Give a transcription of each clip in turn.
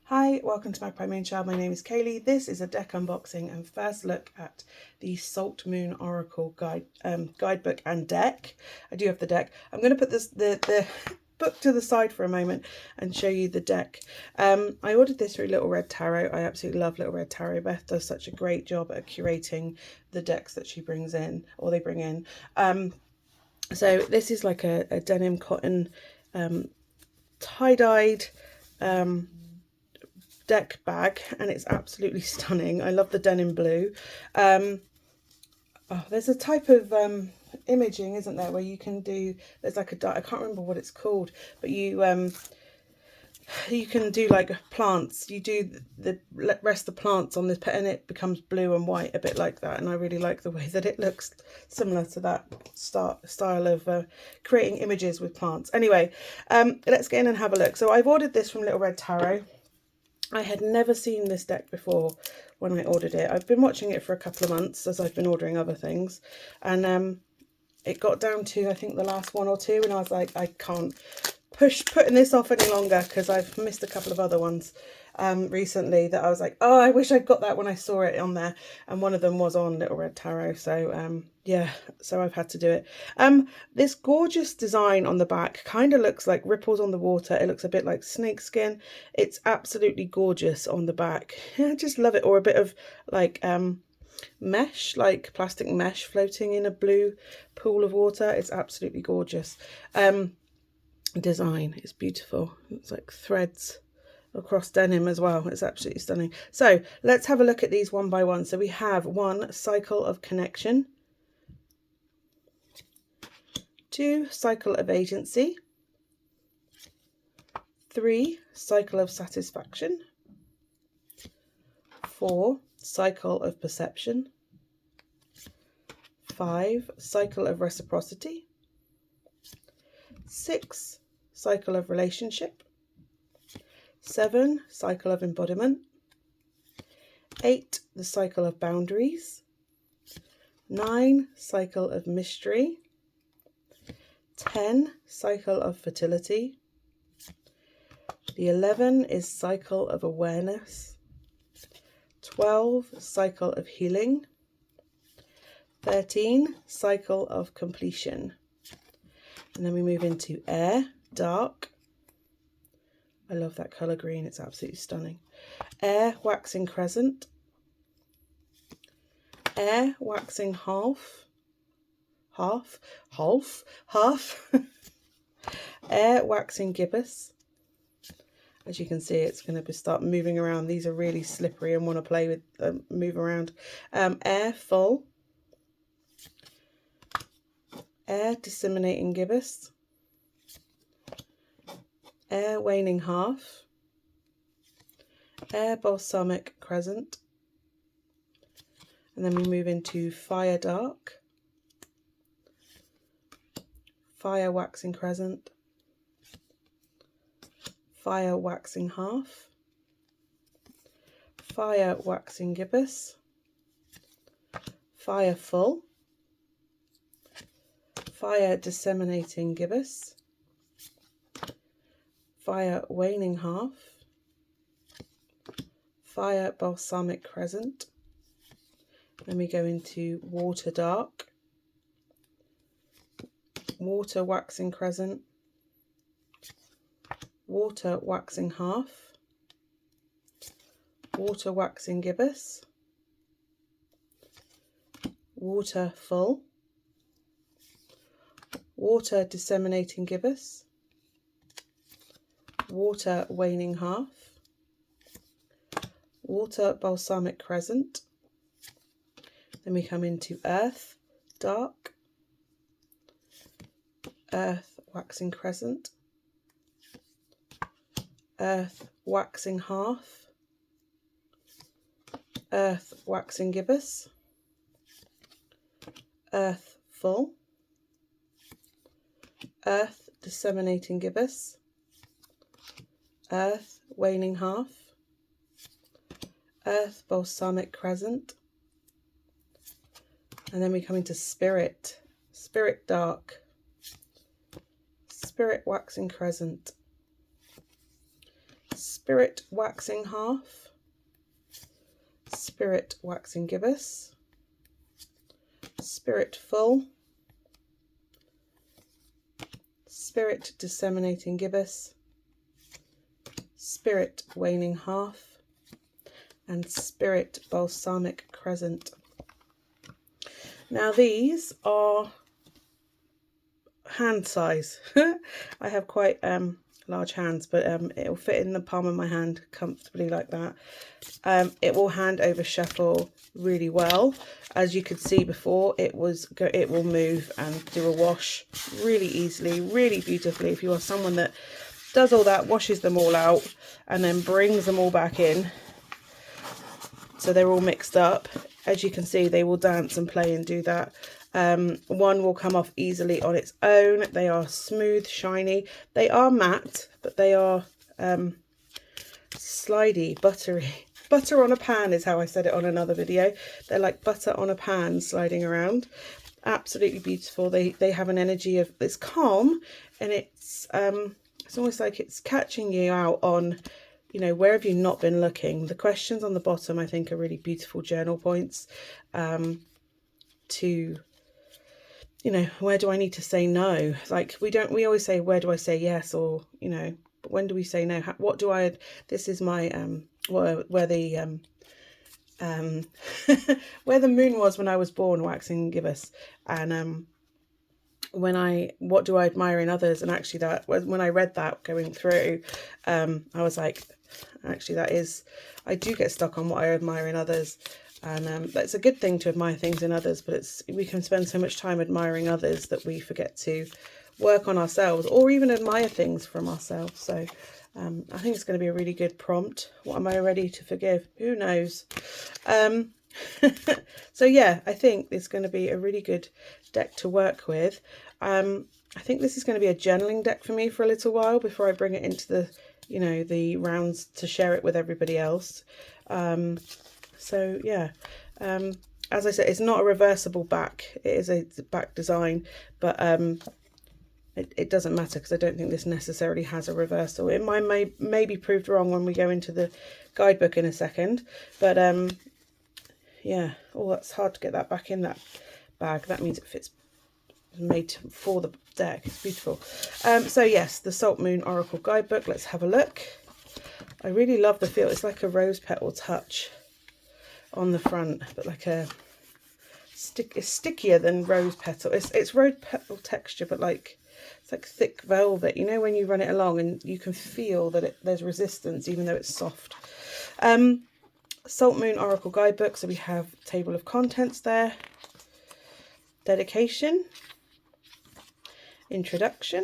Hi, welcome to Magpie Moonchild. My name is Kayleigh. This is a deck unboxing and first look at the Salt Moon Oracle guidebook and deck. I do have the deck. I'm going to put the book to the side for a moment and show you the deck. I ordered this through Little Red Tarot. I absolutely love Little Red Tarot. Beth does such a great job at curating the decks that she brings in, or they bring in. So this is like a denim cotton tie-dyed deck bag, and it's absolutely stunning. I love the denim blue. There's a type of imaging, isn't there, where you can do, there's like I can't remember what it's called, but you can do like plants. You do the rest the plants on this, and it becomes blue and white, a bit like that. And I really like the way that it looks, similar to that style of creating images with plants. Anyway, let's get in and have a look. So I've ordered this from Little Red Tarot. I had never seen this deck before when I ordered it. I've been watching it for a couple of months as I've been ordering other things, and it got down to, I think, the last one or two, and I was like, I can't putting this off any longer, because I've missed a couple of other ones recently that I was like, oh, I wish I'd got that when I saw it on there, and one of them was on Little Red Tarot. So yeah, so I've had to do it. This gorgeous design on the back kind of looks like ripples on the water. It looks a bit like snakeskin. It's absolutely gorgeous on the back. I just love it. Or a bit of like mesh, like plastic mesh floating in a blue pool of water. It's absolutely gorgeous. Design is beautiful. It's like threads across denim as well. It's absolutely stunning. So let's have a look at these one by one. So we have 1, cycle of connection, 2, cycle of agency, 3, cycle of satisfaction, 4, cycle of perception, 5, cycle of reciprocity, 6, cycle of relationship, 7, cycle of embodiment, 8, the cycle of boundaries, 9, cycle of mystery, 10, cycle of fertility, the 11 is cycle of awareness, 12, cycle of healing, 13, cycle of completion. And then we move into air, dark. I love that colour green, it's absolutely stunning. Air, waxing crescent. Air, waxing half. Air, waxing gibbous. As you can see, it's going to start moving around. These are really slippery and want to play with, move around. Air, full. Air, disseminating gibbous. Air, waning half. Air, balsamic crescent. And then we move into fire, dark. Fire, waxing crescent. Fire, waxing half. Fire, waxing gibbous. Fire, full. Fire, disseminating gibbous. Fire, waning half. Fire, balsamic crescent. Then we go into water, dark. Water, waxing crescent. Water, waxing half. Water, waxing gibbous. Water, full. Water, disseminating gibbous. Water, waning half. Water, balsamic crescent. Then we come into earth, dark. Earth, waxing crescent. Earth, waxing half. Earth, waxing gibbous. Earth, full. Earth, disseminating gibbous. Earth, waning half. Earth, balsamic crescent. And then we come into spirit, spirit, dark. Spirit, waxing crescent. Spirit Waxing Half, Spirit Waxing Gibbous, Spirit Full, Spirit Disseminating Gibbous, Spirit Waning Half, and Spirit Balsamic Crescent. Now these are hand size. I have quite large hands, but it'll fit in the palm of my hand comfortably like that. It will hand over shuffle really well. As you could see before, it will move and do a wash really easily, really beautifully. If you are someone that does all that, washes them all out and then brings them all back in so they're all mixed up, as you can see, they will dance and play and do that. One will come off easily on its own. They are smooth, shiny. They are matte, but they are slidey, buttery. Butter on a pan is how I said it on another video. They're like butter on a pan sliding around. Absolutely beautiful. They have an energy of, it's calm, and it's almost like it's catching you out on, you know, where have you not been looking? The questions on the bottom, I think, are really beautiful journal points to, you know, where do I need to say no? Like we always say, where do I say yes? Or, you know, but when do we say no? What do I, this is my, where the where the moon was when I was born, waxing gibbous. And what do I admire in others? And actually that, when I read that going through, I was like, actually that is, I do get stuck on what I admire in others. And it's a good thing to admire things in others, but we can spend so much time admiring others that we forget to work on ourselves or even admire things from ourselves. So I think it's going to be a really good prompt. What am I ready to forgive? Who knows? So yeah, I think it's going to be a really good deck to work with. I think this is going to be a journaling deck for me for a little while before I bring it into the, you know, the rounds to share it with everybody else. So yeah, as I said, it's not a reversible back. It is a back design, but it doesn't matter because I don't think this necessarily has a reversal. It may be proved wrong when we go into the guidebook in a second, but yeah. Oh, that's hard to get that back in that bag. That means it fits, made for the deck. It's beautiful. So yes, the Salt Moon Oracle Guidebook. Let's have a look. I really love the feel. It's like a rose petal touch on the front, but like a it's stickier than rose petal. It's rose petal texture, but like it's like thick velvet. You know, when you run it along and you can feel that there's resistance, even though it's soft. Salt Moon Oracle Guidebook. So we have table of contents there. Dedication. Introduction.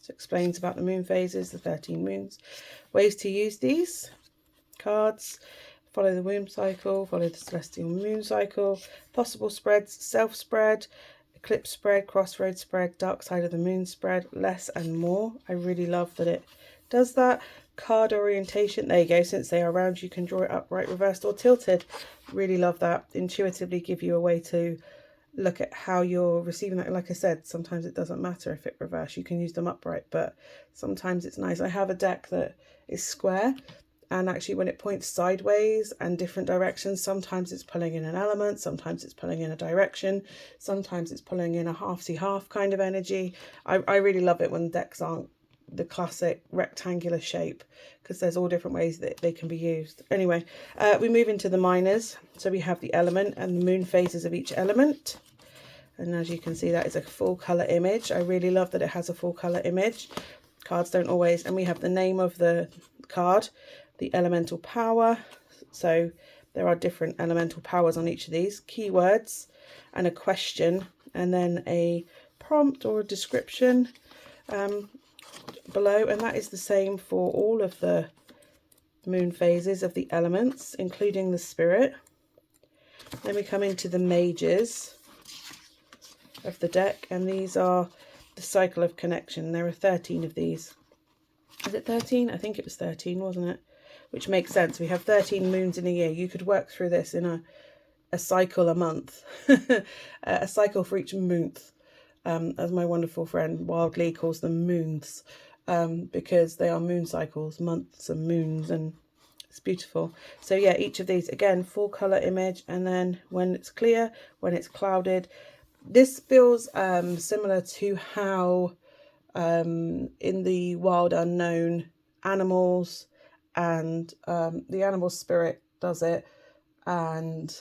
So explains about the moon phases, the 13 moons. Ways to use these cards. Follow the womb cycle, follow the celestial moon cycle, possible spreads, self-spread, eclipse spread, crossroads spread, dark side of the moon spread, less and more. I really love that it does that. Card orientation, there you go. Since they are round, you can draw it upright, reversed or tilted. Really love that. Intuitively give you a way to look at how you're receiving that. Like I said, sometimes it doesn't matter if it reverse. You can use them upright, but sometimes it's nice. I have a deck that is square, and actually when it points sideways and different directions, sometimes it's pulling in an element, sometimes it's pulling in a direction, sometimes it's pulling in a half-see-half kind of energy. I really love it when decks aren't the classic rectangular shape, because there's all different ways that they can be used. Anyway, we move into the minors. So we have the element and the moon phases of each element. And as you can see, that is a full colour image. I really love that it has a full colour image. Cards don't always. And we have the name of the card, the elemental power. So there are different elemental powers on each of these. Keywords and a question, and then a prompt or a description below. And that is the same for all of the moon phases of the elements, including the spirit. Then we come into the mages of the deck, and these are the cycle of connection. There are 13 of these. Is it 13? I think it was 13, wasn't it? Which makes sense. We have 13 moons in a year. You could work through this in a cycle a month. A cycle for each month, as my wonderful friend Wildly calls them moons. because they are moon cycles, months and moons, and it's beautiful. So yeah, each of these, again, full colour image, and then when it's clear, when it's clouded. This feels similar to how in the Wild Unknown Animals and the Animal Spirit does it, and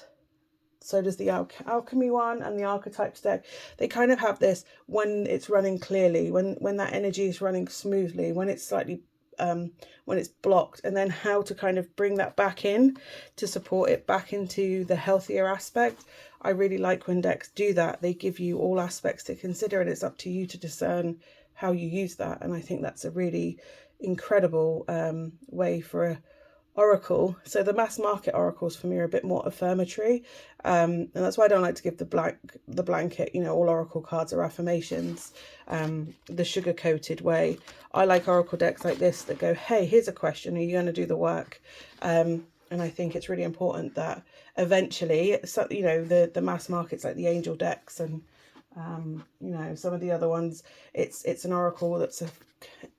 so does the alchemy one and the archetypes deck. They kind of have this when it's running clearly, when that energy is running smoothly, when it's slightly when it's blocked, and then how to kind of bring that back in to support it back into the healthier aspect. I really like when decks do that. They give you all aspects to consider, and it's up to you to discern how you use that. And I think that's a really incredible way for a oracle. So the mass market oracles for me are a bit more affirmatory, and that's why I don't like to give the blanket, you know, all oracle cards are affirmations, the sugar coated way. I like oracle decks like this that go, hey, here's a question, are you going to do the work? And I think it's really important that eventually, you know, the mass markets like the angel decks and you know, some of the other ones, it's an oracle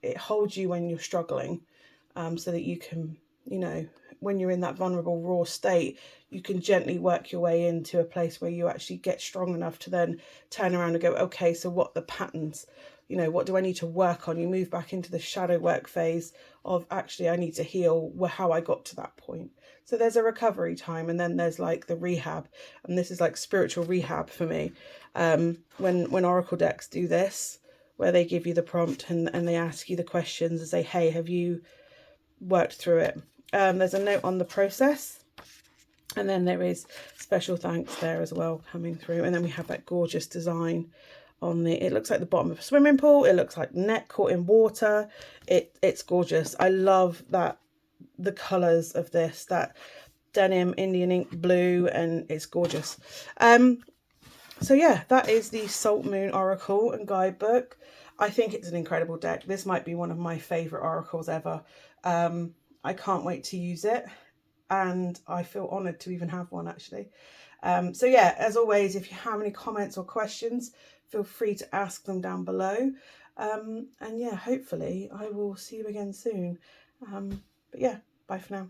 it holds you when you're struggling, so that you can, you know, when you're in that vulnerable raw state, you can gently work your way into a place where you actually get strong enough to then turn around and go, okay, so what the patterns, you know, what do I need to work on? You move back into the shadow work phase of, actually, I need to heal how I got to that point. So there's a recovery time, and then there's like the rehab, and this is like spiritual rehab for me. When oracle decks do this, where they give you the prompt and they ask you the questions and say, hey, have you worked through it? There's a note on the process, and then there is special thanks there as well coming through, and then we have that gorgeous design on it looks like the bottom of a swimming pool, it looks like net caught in water. It's gorgeous. I love that, the colors of this, that denim Indian ink blue, and it's gorgeous. So yeah, that is the Salt Moon Oracle and Guidebook. I think it's an incredible deck. This might be one of my favorite oracles ever. I can't wait to use it, and I feel honored to even have one, actually. So yeah, as always, if you have any comments or questions, feel free to ask them down below. And yeah, hopefully I will see you again soon. But yeah, bye for now.